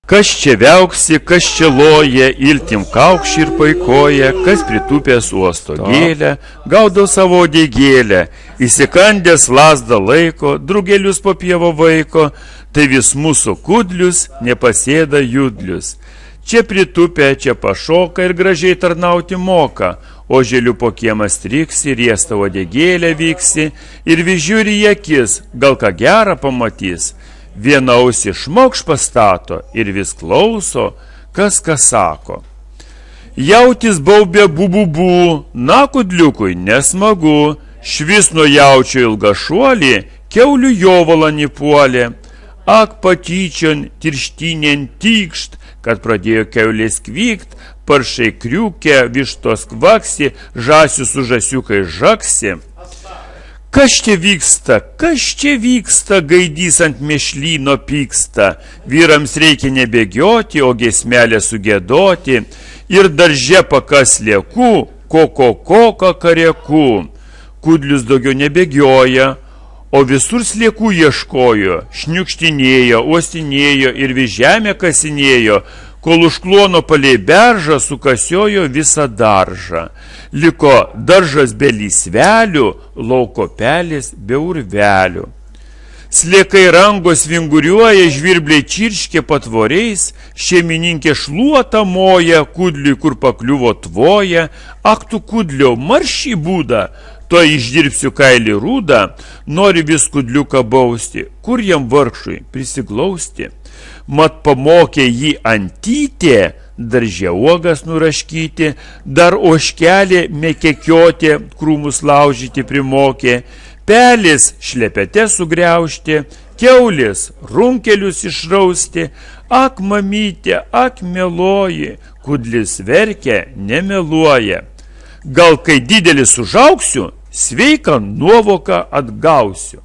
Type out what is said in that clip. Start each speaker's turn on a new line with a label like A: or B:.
A: Kas čia viauksi, kas čia loja, iltim kaukši ir paikoja, kas pritupęs uosto gėlę, gaudo savo dėgėlę, įsikandęs lasdą laiko, drugelius po pievo vaiko, tai vis mūsų kudlius, nepasėda judlius. Čia pritupę, čia pašoka ir gražiai tarnauti moka, o žėliu po kiemą striksi, riestavo dėgėlę vyksi, ir vis žiūri į akis, gal ką gerą pamatys. Vieną ausį šmokš pastato ir vis klauso, kas ką sako. Jautis baubė bububu, na kudliukui nesmagu, švis nuo jaučio ilga šuolį, kiaulių jovalą nipuolė. Ak patyčion tirštinien tykšt, kad pradėjo kiaulės kvykt, paršai kriukė, vištos kvaksi, žasių su žasiukai žaksi. Kas čia vyksta, gaidys ant mėšlyno pyksta, vyrams reikia nebėgioti, o giesmelę sugėdoti, ir darže pakas liekų, koko kariekų. Kudlius daugiau nebėgioja, o visur sliekų ieškojo, šniukštinėjo, uostinėjo ir vis žemę kasinėjo, kol užklono palei beržą sukasiojo visą daržą. Liko daržas be lysvelių, lauko pelės be urvelių. Sliekai rangos vinguriuoja, žvirbliai čirškė patvoriais, šeimininkė šluota moja, kudliui kur pakliuvo tvoja. Ak tu kudlio, marš į būdą, to išdirbsiu kailį rūdą, nori vis kudliuką bausti, kur jam vargšui prisiglausti. Mat pamokė jį antytė, darže uogas nuraškyti, dar ožkelė mekekioti, krūmus laužyti primokė, pelės šlepete sugriaužti, kiaulės runkelius išrausti. Ak mamytė, ak mieloji, kudlis verkia, nemeluoja. Gal kai didelis užaugsiu, sveiką nuovoką atgausiu.